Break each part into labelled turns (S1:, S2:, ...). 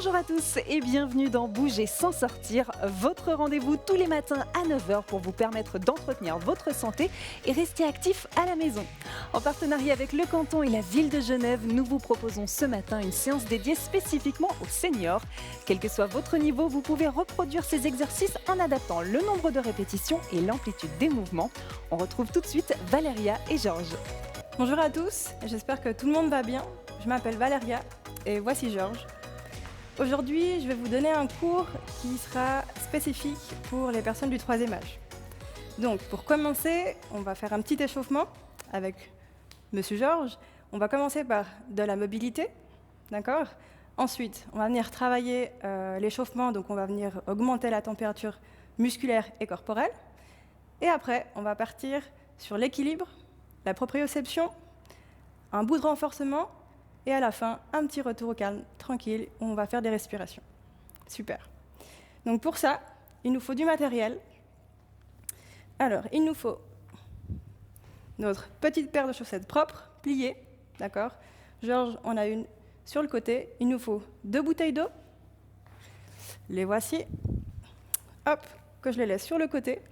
S1: Bonjour à tous et bienvenue dans Bouger sans sortir, votre rendez-vous tous les matins à 9h pour vous permettre d'entretenir votre santé et rester actif à la maison. En partenariat avec le canton et la ville de Genève, nous vous proposons ce matin une séance dédiée spécifiquement aux seniors. Quel que soit votre niveau, vous pouvez reproduire ces exercices en adaptant le nombre de répétitions et l'amplitude des mouvements. On retrouve tout de suite Valéria et Georges.
S2: Bonjour à tous, j'espère que tout le monde va bien. Je m'appelle Valéria et voici Georges. Aujourd'hui, je vais vous donner un cours qui sera spécifique pour les personnes du 3e âge. Donc, pour commencer, on va faire un petit échauffement avec Monsieur Georges. On va commencer par de la mobilité, d'accord ? Ensuite, on va venir travailler l'échauffement, donc on va venir augmenter la température musculaire et corporelle. Et après, on va partir sur l'équilibre, la proprioception, un bout de renforcement, et à la fin, un petit retour au calme, tranquille, où on va faire des respirations. Super. Donc pour ça, il nous faut du matériel. Alors, il nous faut notre petite paire de chaussettes propres, pliées, d'accord ? Georges, on a une sur le côté. Il nous faut 2 bouteilles d'eau. Les voici. Hop, que je les laisse sur le côté.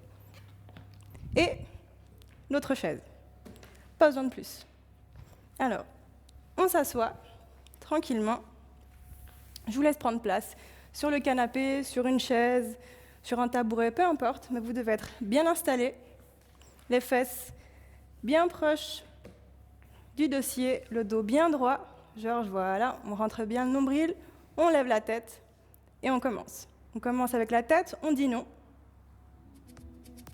S2: Et notre chaise. Pas besoin de plus. Alors, on s'assoit tranquillement. Je vous laisse prendre place sur le canapé, sur une chaise, sur un tabouret, peu importe, mais vous devez être bien installé, les fesses bien proches du dossier, le dos bien droit. Georges, voilà, on rentre bien le nombril, on lève la tête et on commence. On commence avec la tête, on dit non.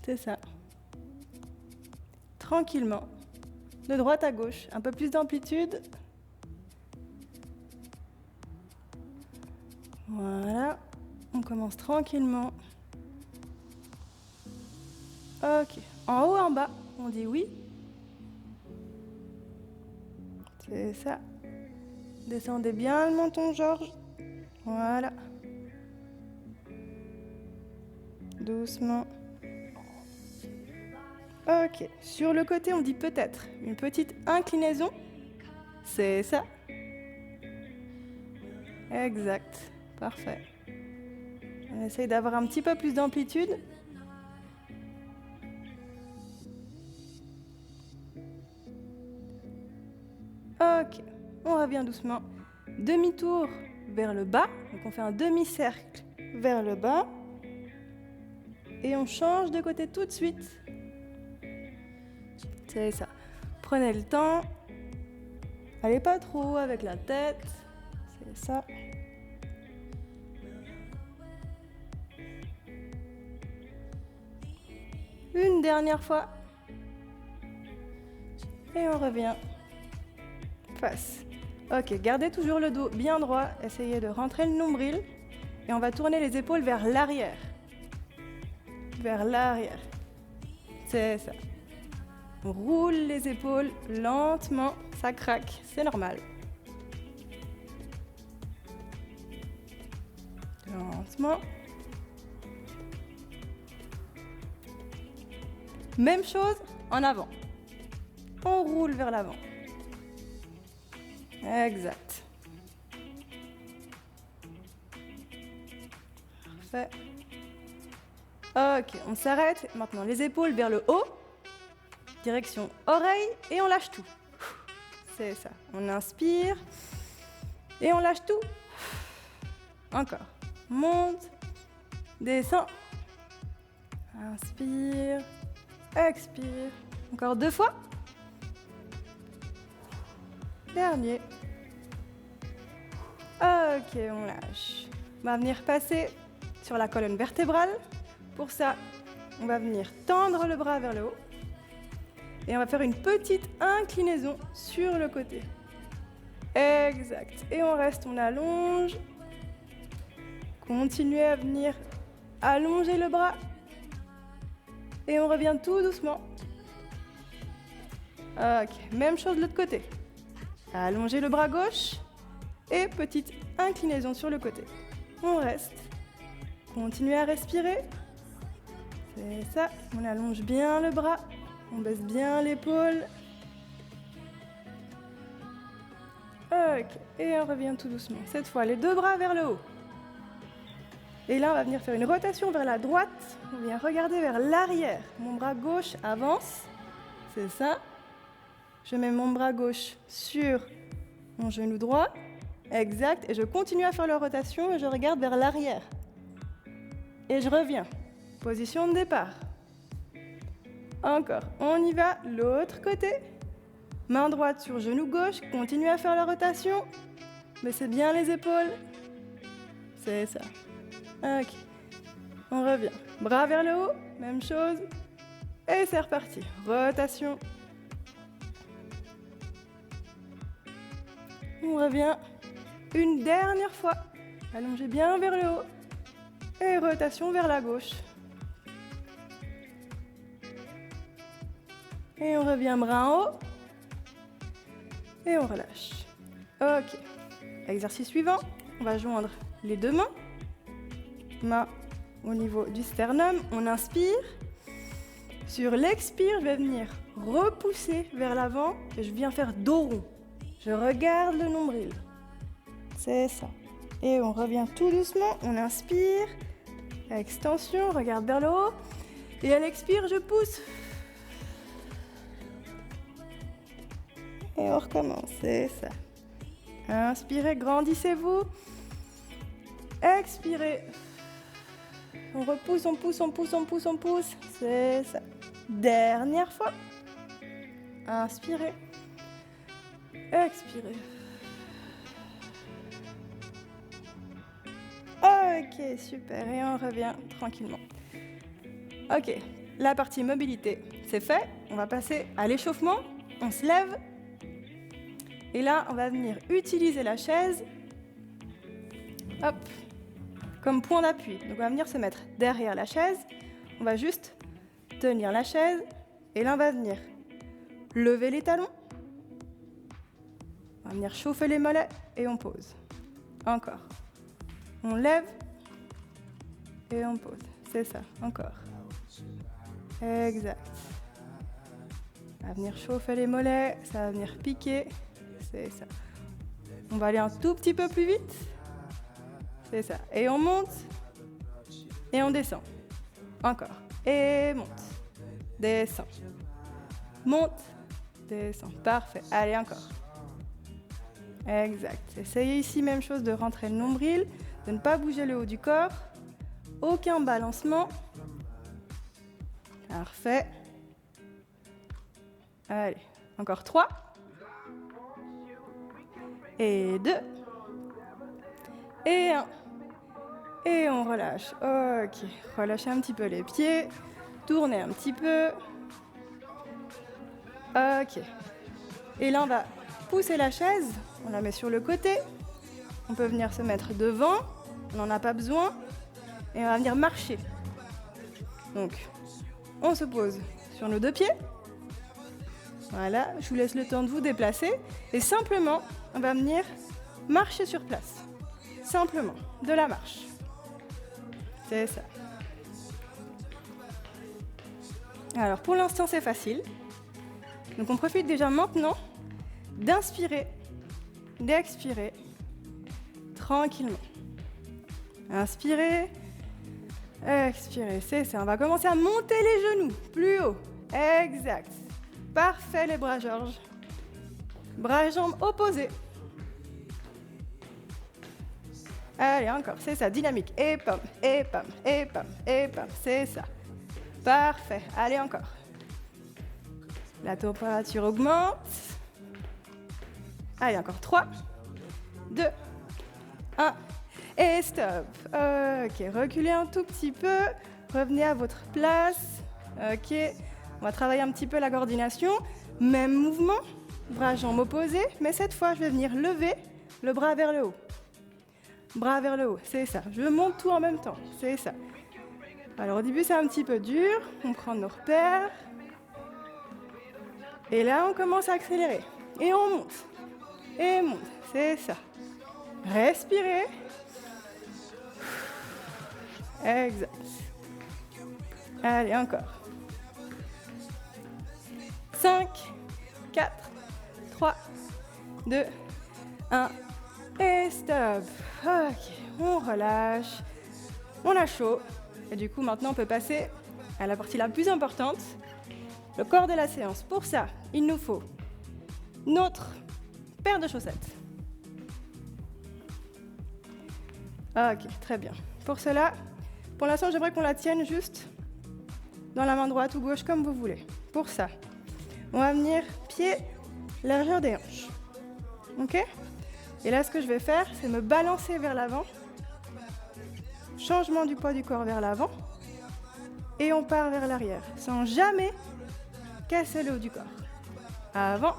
S2: C'est ça. Tranquillement, de droite à gauche, un peu plus d'amplitude. Voilà, on commence tranquillement. Ok, en haut, en bas, on dit oui. C'est ça. Descendez bien le menton, Georges. Voilà. Doucement. Ok, sur le côté, on dit peut-être une petite inclinaison. C'est ça. Exact. Parfait. On essaye d'avoir un petit peu plus d'amplitude. Ok, on revient doucement. Demi-tour vers le bas. Donc on fait un demi-cercle vers le bas. Et on change de côté tout de suite. C'est ça. Prenez le temps. Allez pas trop haut avec la tête. C'est ça. Une dernière fois. Et on revient. Face. Ok, gardez toujours le dos bien droit. Essayez de rentrer le nombril. Et on va tourner les épaules vers l'arrière. Vers l'arrière. C'est ça. On roule les épaules lentement. Ça craque, c'est normal. Lentement. Même chose en avant. On roule vers l'avant. Exact. Parfait. Ok, on s'arrête. Maintenant, les épaules vers le haut. Direction oreille et on lâche tout. C'est ça. On inspire et on lâche tout. Encore. Monte. Descend. Inspire. Expire. Encore 2 fois. Dernier. Ok, on lâche. On va venir passer sur la colonne vertébrale. Pour ça, on va venir tendre le bras vers le haut. Et on va faire une petite inclinaison sur le côté. Exact. Et on reste, on allonge. Continuez à venir allonger le bras. Et on revient tout doucement. Ok, même chose de l'autre côté. Allongez le bras gauche et petite inclinaison sur le côté. On reste. Continuez à respirer. C'est ça, on allonge bien le bras, on baisse bien l'épaule. Ok, et on revient tout doucement. Cette fois, les deux bras vers le haut. Et là, on va venir faire une rotation vers la droite. On vient regarder vers l'arrière. Mon bras gauche avance. C'est ça. Je mets mon bras gauche sur mon genou droit. Exact. Et je continue à faire la rotation et je regarde vers l'arrière. Et je reviens. Position de départ. Encore. On y va. L'autre côté. Main droite sur genou gauche. Continue à faire la rotation. Baissez bien les épaules. C'est ça. Ok. On revient. Bras vers le haut. Même chose. Et c'est reparti. Rotation. On revient. Une dernière fois. Allongez bien vers le haut. Et rotation vers la gauche. Et on revient bras en haut. Et on relâche. Ok. Exercice suivant. On va joindre les deux mains. Main au niveau du sternum. On inspire. Sur l'expire, je vais venir repousser vers l'avant et je viens faire dos rond. Je regarde le nombril. C'est ça. Et on revient tout doucement. On inspire. Extension, regarde vers le haut. Et à l'expire, je pousse. Et on recommence. C'est ça. Inspirez, grandissez-vous. Expirez. On repousse, on pousse, on pousse, on pousse, on pousse. C'est ça. Dernière fois. Inspirez. Expirez. Ok, super. Et on revient tranquillement. Ok, la partie mobilité, c'est fait. On va passer à l'échauffement. On se lève. Et là, on va venir utiliser la chaise. Hop. Comme point d'appui. Donc on va venir se mettre derrière la chaise. On va juste tenir la chaise. Et là, on va venir lever les talons. On va venir chauffer les mollets et on pose. Encore. On lève et on pose. C'est ça. Encore. Exact. Ça va venir chauffer les mollets. Ça va venir piquer. C'est ça. On va aller un tout petit peu plus vite. C'est ça. Et on monte. Et on descend. Encore. Et monte. Descend. Monte. Descend. Parfait. Allez, encore. Exact. Essayez ici, même chose, de rentrer le nombril, de ne pas bouger le haut du corps. Aucun balancement. Parfait. Allez. Encore 3. Et 2. Et 1. Et on relâche. Ok. Relâchez un petit peu les pieds. Tournez un petit peu. Ok. Et là, on va pousser la chaise. On la met sur le côté. On peut venir se mettre devant. On n'en a pas besoin. Et on va venir marcher. Donc, on se pose sur nos deux pieds. Voilà. Je vous laisse le temps de vous déplacer. Et simplement, on va venir marcher sur place. Simplement, de la marche. C'est ça. Alors, pour l'instant, c'est facile. Donc, on profite déjà maintenant d'inspirer, d'expirer tranquillement. Inspirez, expirez, c'est ça. On va commencer à monter les genoux plus haut. Exact. Parfait, les bras, Georges. Bras et jambes opposés. Allez, encore, c'est ça, dynamique. Et pam, et pam, et pam, et pam, c'est ça. Parfait, allez, encore. La température augmente. Allez, encore 3, 2, 1. Et stop. Ok, reculez un tout petit peu. Revenez à votre place. Ok, on va travailler un petit peu la coordination. Même mouvement, bras, jambes opposés. Mais cette fois, je vais venir lever le bras vers le haut. Bras vers le haut, c'est ça. Je monte tout en même temps, c'est ça. Alors au début, c'est un petit peu dur. On prend nos repères. Et là, on commence à accélérer. Et on monte. Et monte, c'est ça. Respirez. Exact. Allez, encore. 5, 4, 3, 2, 1 et stop. Ok, on relâche. On a chaud. Et du coup, maintenant, on peut passer à la partie la plus importante, le corps de la séance. Pour ça, il nous faut notre paire de chaussettes. Ok, très bien. Pour cela, pour l'instant, j'aimerais qu'on la tienne juste dans la main droite ou gauche, comme vous voulez. Pour ça, on va venir pied, largeur des hanches. Ok ? Et là, ce que je vais faire, c'est me balancer vers l'avant. Changement du poids du corps vers l'avant. Et on part vers l'arrière, sans jamais casser le haut du corps. Avant,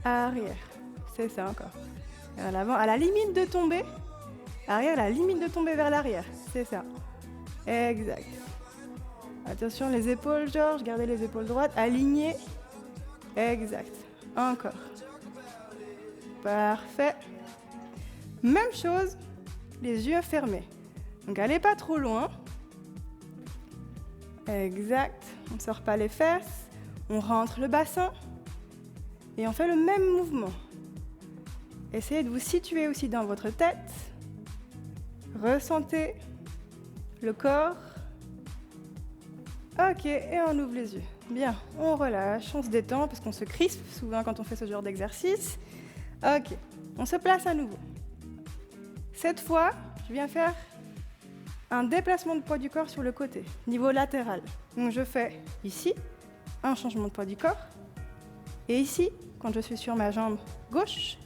S2: arrière. C'est ça encore. Vers l'avant, à la limite de tomber. Arrière, à la limite de tomber vers l'arrière. C'est ça. Exact. Attention, les épaules, Georges. Gardez les épaules droites. Alignées. Exact. Encore. Parfait. Même chose, les yeux fermés. Donc, allez pas trop loin. Exact. On ne sort pas les fesses. On rentre le bassin. Et on fait le même mouvement. Essayez de vous situer aussi dans votre tête. Ressentez le corps. Ok, et on ouvre les yeux. Bien, on relâche, on se détend parce qu'on se crispe souvent quand on fait ce genre d'exercice. Ok, on se place à nouveau. Cette fois, je viens faire un déplacement de poids du corps sur le côté, niveau latéral. Donc je fais ici un changement de poids du corps. Et ici, quand je suis sur ma jambe gauche,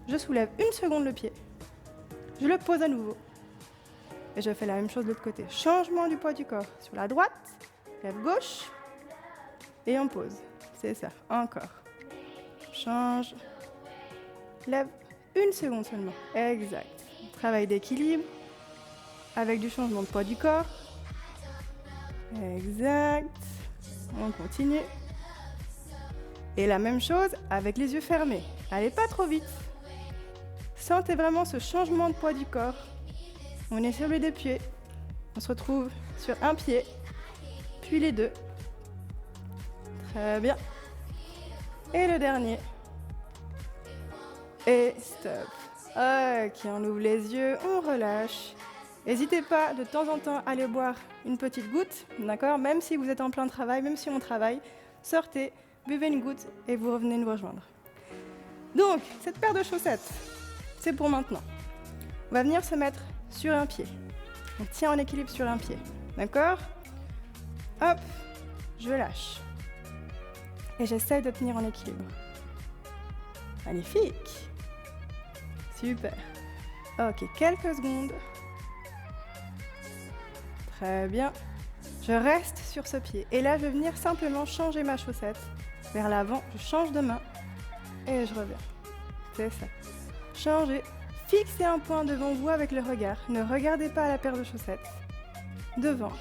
S2: je soulève 1 seconde le pied. Je le pose à nouveau. Et je fais la même chose de l'autre côté. Changement du poids du corps sur la droite, lève gauche, et on pose. C'est ça, encore. Change, lève 1 seconde seulement. Exact. Travail d'équilibre avec du changement de poids du corps. Exact. On continue. Et la même chose avec les yeux fermés. Allez pas trop vite. Sentez vraiment ce changement de poids du corps. On est sur les 2 pieds. On se retrouve sur un pied, puis les 2. Très bien. Et le dernier. Et stop. Ok, on ouvre les yeux, on relâche. N'hésitez pas de temps en temps à aller boire une petite goutte, d'accord ? Même si vous êtes en plein travail, même si on travaille, sortez, buvez une goutte et vous revenez nous rejoindre. Donc, cette paire de chaussettes, c'est pour maintenant. On va venir se mettre sur un pied. On tient en équilibre sur un pied, d'accord ? Hop, je lâche. Et j'essaie de tenir en équilibre. Magnifique. Super. Ok, quelques secondes. Très bien. Je reste sur ce pied. Et là, je vais venir simplement changer ma chaussette vers l'avant. Je change de main et je reviens. C'est ça. Changez. Fixez un point devant vous avec le regard. Ne regardez pas la paire de chaussettes. Devant.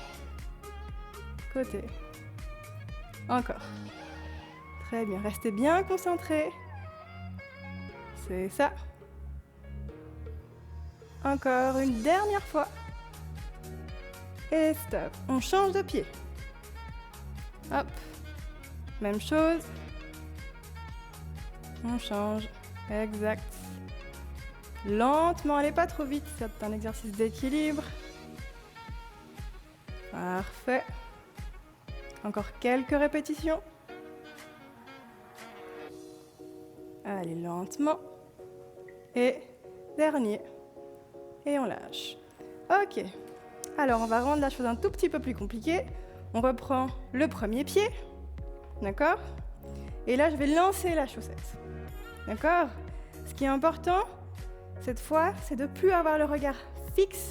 S2: Côté. Encore. Très bien. Restez bien concentrés. C'est ça. Encore une dernière fois. Et stop. On change de pied. Hop. Même chose. On change. Exact. Lentement, allez pas trop vite. C'est un exercice d'équilibre. Parfait. Encore quelques répétitions. Allez, lentement. Et dernier. Et on lâche. Ok. Alors, on va rendre la chose un tout petit peu plus compliquée. On reprend le premier pied. D'accord ? Et là, je vais lancer la chaussette. D'accord ? Ce qui est important, cette fois, c'est de ne plus avoir le regard fixe,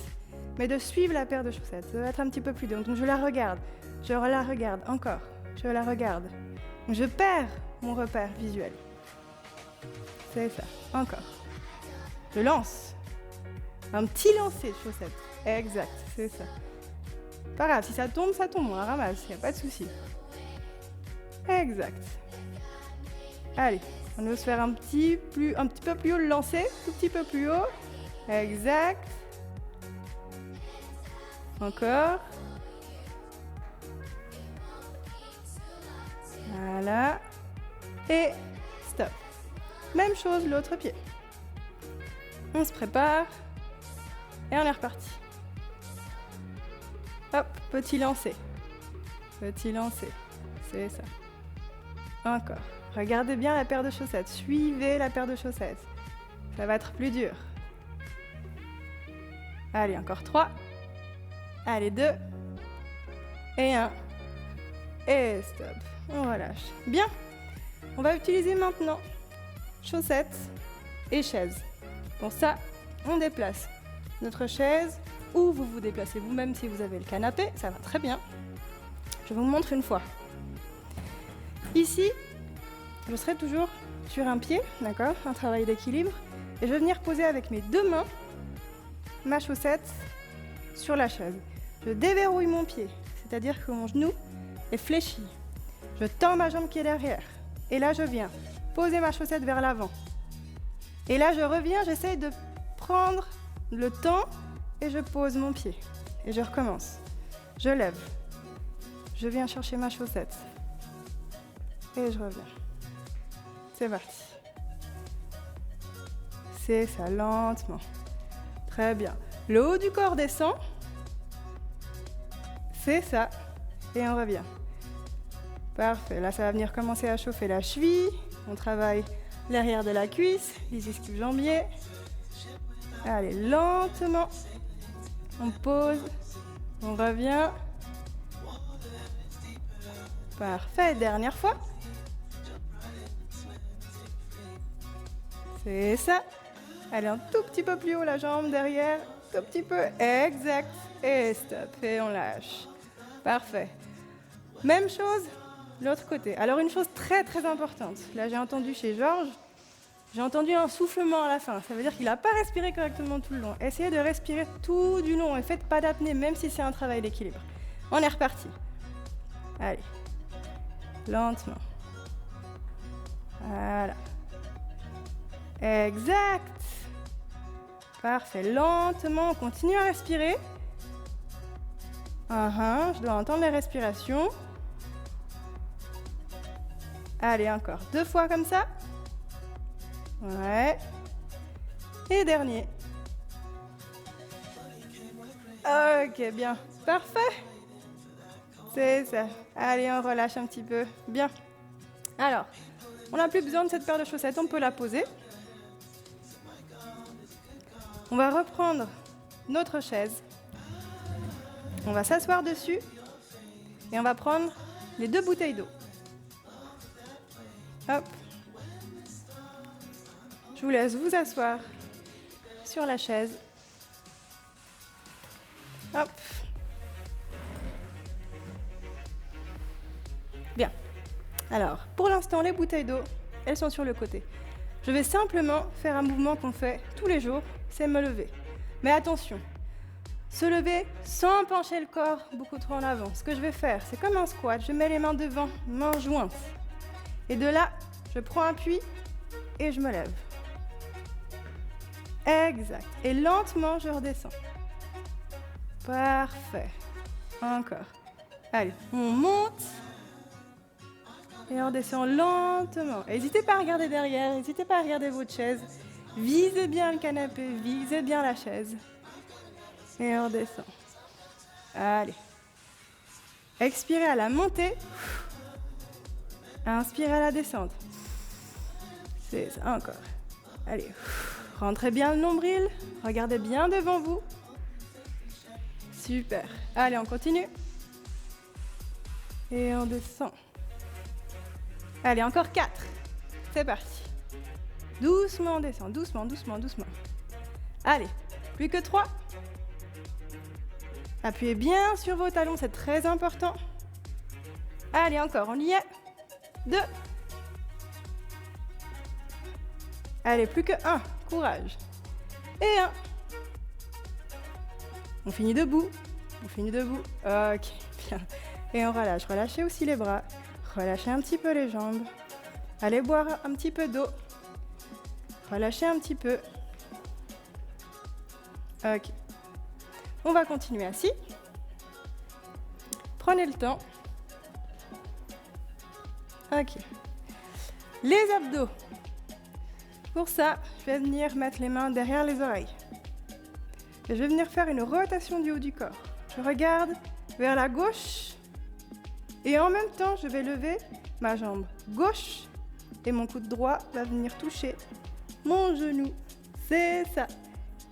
S2: mais de suivre la paire de chaussettes. Ça va être un petit peu plus dur. Donc, je la regarde. Je la regarde. Encore. Je la regarde. Donc, je perds mon repère visuel. C'est ça. Encore. Je lance. Un petit lancer de chaussettes. Exact, c'est ça. Pas grave, si ça tombe, on la ramasse, il n'y a pas de souci. Exact. Allez, on ose faire un petit peu plus haut le lancer, tout petit peu plus haut. Exact. Encore. Voilà. Et stop. Même chose, l'autre pied. On se prépare et on est reparti. Hop, petit lancer. Petit lancer, c'est ça. Encore. Regardez bien la paire de chaussettes. Suivez la paire de chaussettes. Ça va être plus dur. Allez, encore 3. Allez, 2. Et 1. Et stop. On relâche. Bien. On va utiliser maintenant chaussettes et chaises. Pour ça, on déplace notre chaise ou vous vous déplacez vous-même si vous avez le canapé. Ça va très bien. Je vous montre une fois. Ici, je serai toujours sur un pied, d'accord, un travail d'équilibre. Et je vais venir poser avec mes 2 mains ma chaussette sur la chaise. Je déverrouille mon pied, c'est-à-dire que mon genou est fléchi. Je tends ma jambe qui est derrière. Et là, je viens poser ma chaussette vers l'avant. Et là, je reviens, j'essaye de prendre le temps et je pose mon pied. Et je recommence. Je lève. Je viens chercher ma chaussette. Et je reviens. C'est parti. C'est ça, lentement. Très bien. Le haut du corps descend. C'est ça. Et on revient. Parfait. Là, ça va venir commencer à chauffer la cheville. On travaille l'arrière de la cuisse, les ischio-jambiers. Allez, lentement. On pose. On revient. Parfait. Dernière fois. C'est ça. Allez, un tout petit peu plus haut, la jambe derrière. Tout petit peu. Exact. Et stop. Et on lâche. Parfait. Même chose, l'autre côté. Alors, une chose très, très importante. Là, j'ai entendu chez Georges, j'ai entendu un soufflement à la fin. Ça veut dire qu'il n'a pas respiré correctement tout le long. Essayez de respirer tout du long et faites pas d'apnée, même si c'est un travail d'équilibre. On est reparti. Allez. Lentement. Voilà. Exact. Parfait. Lentement, on continue à respirer. Je dois entendre les respirations. Allez, encore 2 fois comme ça. Ouais. Et dernier. Ok, bien. Parfait. C'est ça. Allez, on relâche un petit peu. Bien. Alors, on n'a plus besoin de cette paire de chaussettes. On peut la poser. On va reprendre notre chaise. On va s'asseoir dessus. Et on va prendre les 2 bouteilles d'eau. Hop. Je vous laisse vous asseoir sur la chaise. Hop. Bien. Alors, pour l'instant, les bouteilles d'eau, elles sont sur le côté. Je vais simplement faire un mouvement qu'on fait tous les jours, c'est me lever. Mais attention, se lever sans pencher le corps beaucoup trop en avant. Ce que je vais faire, c'est comme un squat. Je mets les mains devant, mains jointes. Et de là, je prends appui et je me lève. Exact. Et lentement, je redescends. Parfait. Encore. Allez, on monte. Et on descend lentement. N'hésitez pas à regarder derrière, n'hésitez pas à regarder votre chaise. Visez bien le canapé, visez bien la chaise. Et on descend. Allez. Expirez à la montée. Inspirez à la descente. C'est ça, encore. Allez. Rentrez bien le nombril. Regardez bien devant vous. Super. Allez, on continue. Et on descend. Allez, encore 4. C'est parti. Doucement, on descend. Doucement, doucement, doucement. Allez, plus que 3. Appuyez bien sur vos talons, c'est très important. Allez, encore, on y est. 2. Allez, plus que 1. Courage. Et 1. On finit debout. On finit debout. Ok, bien. Et on relâche. Relâchez aussi les bras. Relâchez un petit peu les jambes. Allez boire un petit peu d'eau. Relâchez un petit peu. Ok. On va continuer assis. Prenez le temps. Ok. Les abdos. Pour ça, je vais venir mettre les mains derrière les oreilles. Et je vais venir faire une rotation du haut du corps. Je regarde vers la gauche et en même temps, je vais lever ma jambe gauche et mon coude droit va venir toucher mon genou. C'est ça.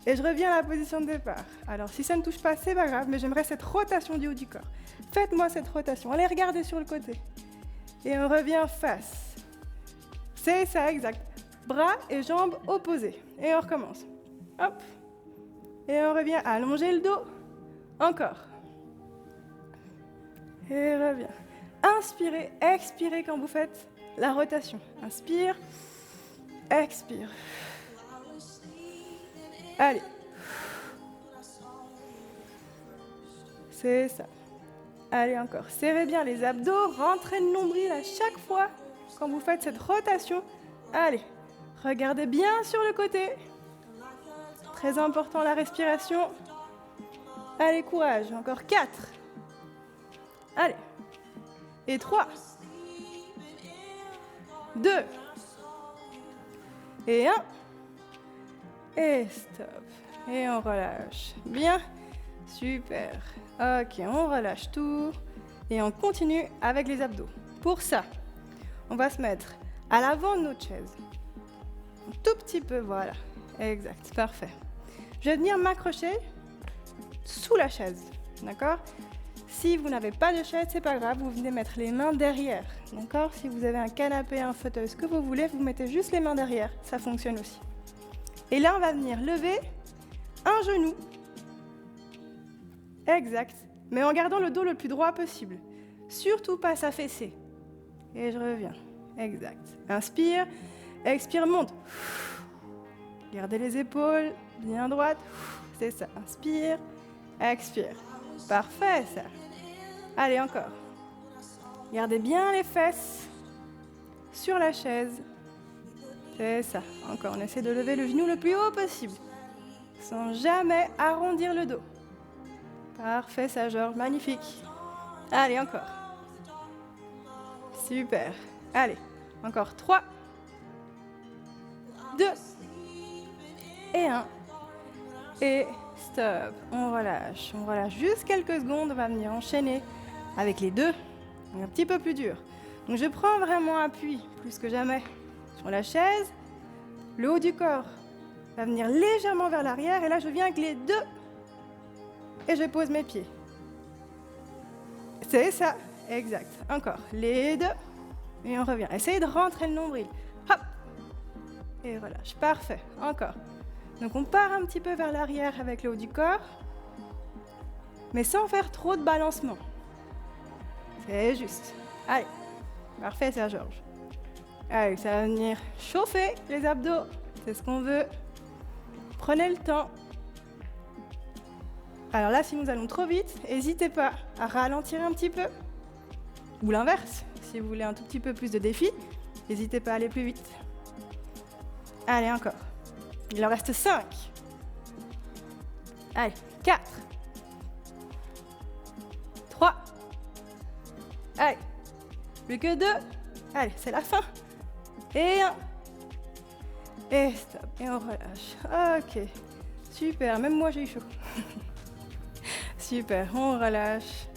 S2: Et je reviens à la position de départ. Alors, si ça ne touche pas, c'est pas grave, mais j'aimerais cette rotation du haut du corps. Faites-moi cette rotation. Allez, regardez sur le côté. Et on revient face. C'est ça, exact. Bras et jambes opposés. Et on recommence. Hop. Et on revient allonger le dos. Encore. Et revient. Inspirez, expirez quand vous faites la rotation. Inspire, expire. Allez. C'est ça. Allez encore. Serrez bien les abdos, rentrez le nombril à chaque fois quand vous faites cette rotation. Allez. Regardez bien sur le côté. Très important la respiration. Allez, courage. Encore 4. Allez. Et 3. 2. Et 1. Et stop. Et on relâche. Bien. Super. Ok, on relâche tout. Et on continue avec les abdos. Pour ça, on va se mettre à l'avant de notre chaise. Un tout petit peu, voilà. Exact, parfait. Je vais venir m'accrocher sous la chaise. D'accord ? Si vous n'avez pas de chaise, c'est pas grave, vous venez mettre les mains derrière. D'accord ? Si vous avez un canapé, un fauteuil, ce que vous voulez, vous mettez juste les mains derrière. Ça fonctionne aussi. Et là, on va venir lever un genou. Exact. Mais en gardant le dos le plus droit possible. Surtout pas s'affaisser. Et je reviens. Exact. Inspire. Expire, monte. Gardez les épaules bien droites. C'est ça. Inspire. Expire. Parfait, ça. Allez, encore. Gardez bien les fesses sur la chaise. C'est ça. Encore, on essaie de lever le genou le plus haut possible, sans jamais arrondir le dos. Parfait, ça, Georges. Magnifique. Allez, encore. Super. Allez, encore 3, 2, et 1. Et stop. On relâche. On relâche juste quelques secondes. On va venir enchaîner avec les deux. Un petit peu plus dur. Donc, je prends vraiment appui, plus que jamais, sur la chaise. Le haut du corps va venir légèrement vers l'arrière. Et là, je viens avec les deux. Et je pose mes pieds. C'est ça. Exact. Encore. Les deux. Et on revient. Essayez de rentrer le nombril. Hop. Et relâche. Parfait. Encore. Donc on part un petit peu vers l'arrière avec le haut du corps, mais sans faire trop de balancement. C'est juste. Allez. Parfait, ça, Georges. Allez, ça va venir chauffer les abdos. C'est ce qu'on veut. Prenez le temps. Alors là, si nous allons trop vite, n'hésitez pas à ralentir un petit peu. Ou l'inverse. Si vous voulez un tout petit peu plus de défi, n'hésitez pas à aller plus vite. Allez, encore. Il en reste 5. Allez, 4. 3. Allez, plus que 2. Allez, c'est la fin. Et 1. Et stop. Et on relâche. Ok. Super, même moi j'ai eu chaud. Super, on relâche.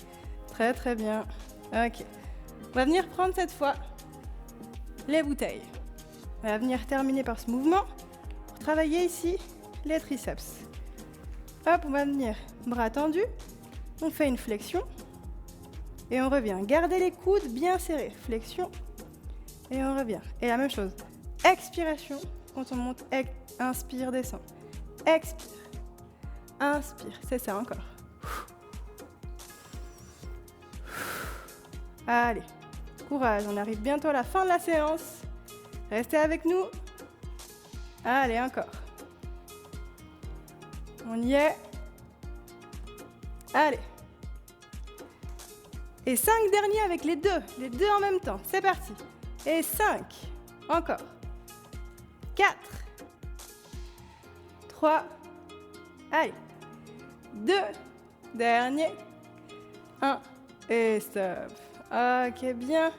S2: Très très bien. Ok. On va venir prendre cette fois les bouteilles. On va venir terminer par ce mouvement. Travailler ici les triceps. Hop, on va venir bras tendus. On fait une flexion. Et on revient. Gardez les coudes bien serrés. Flexion. Et on revient. Et la même chose. Expiration. Quand on monte, inspire, descend. Expire. Inspire. C'est ça, encore. Allez. Courage. On arrive bientôt à la fin de la séance. Restez avec nous. Allez, encore. On y est. Allez. Et 5 derniers avec les deux en même temps. C'est parti. Et 5. Encore. 4. 3. Allez. 2. Dernier. 1. Et stop. Ok, bien.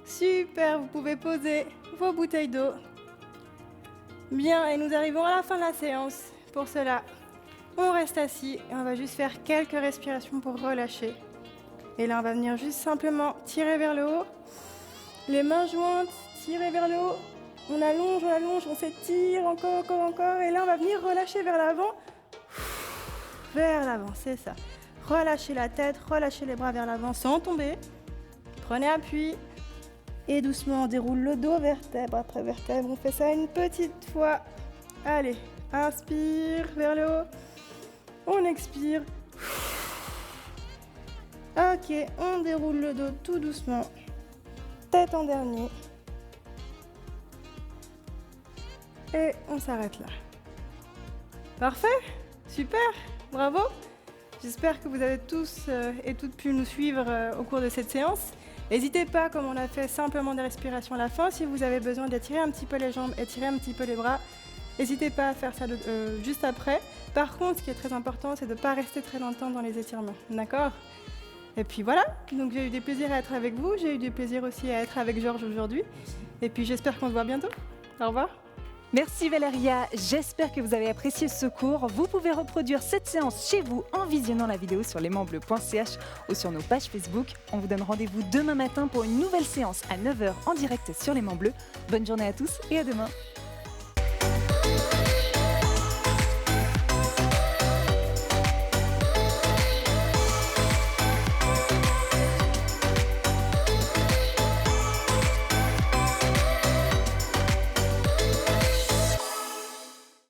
S2: Super, vous pouvez poser vos bouteilles d'eau. Bien, et nous arrivons à la fin de la séance. Pour cela, on reste assis et on va juste faire quelques respirations pour relâcher. Et là, on va venir juste simplement tirer vers le haut. Les mains jointes, tirer vers le haut. On allonge, on s'étire, encore. Et là, on va venir relâcher vers l'avant. Vers l'avant, c'est ça. Relâchez la tête, relâchez les bras vers l'avant sans tomber. Prenez appui. Et doucement, on déroule le dos, vertèbre après vertèbre. On fait ça une petite fois. Allez, inspire vers le haut. On expire. Ok, on déroule le dos tout doucement. Tête en dernier. Et on s'arrête là. Parfait, super, bravo. J'espère que vous avez tous et toutes pu nous suivre au cours de cette séance. N'hésitez pas, comme on a fait simplement des respirations à la fin, si vous avez besoin d'étirer un petit peu les jambes, étirer un petit peu les bras, n'hésitez pas à faire ça juste après. Par contre, ce qui est très important, c'est de ne pas rester très longtemps dans les étirements, d'accord ? Et puis voilà, donc j'ai eu du plaisir à être avec vous, j'ai eu du plaisir aussi à être avec Georges aujourd'hui. Et puis j'espère qu'on se voit bientôt. Au revoir.
S1: Merci Valéria, j'espère que vous avez apprécié ce cours. Vous pouvez reproduire cette séance chez vous en visionnant la vidéo sur l'aimantbleu.ch ou sur nos pages Facebook. On vous donne rendez-vous demain matin pour une nouvelle séance à 9h en direct sur l'Aimant Bleu. Bonne journée à tous et à demain.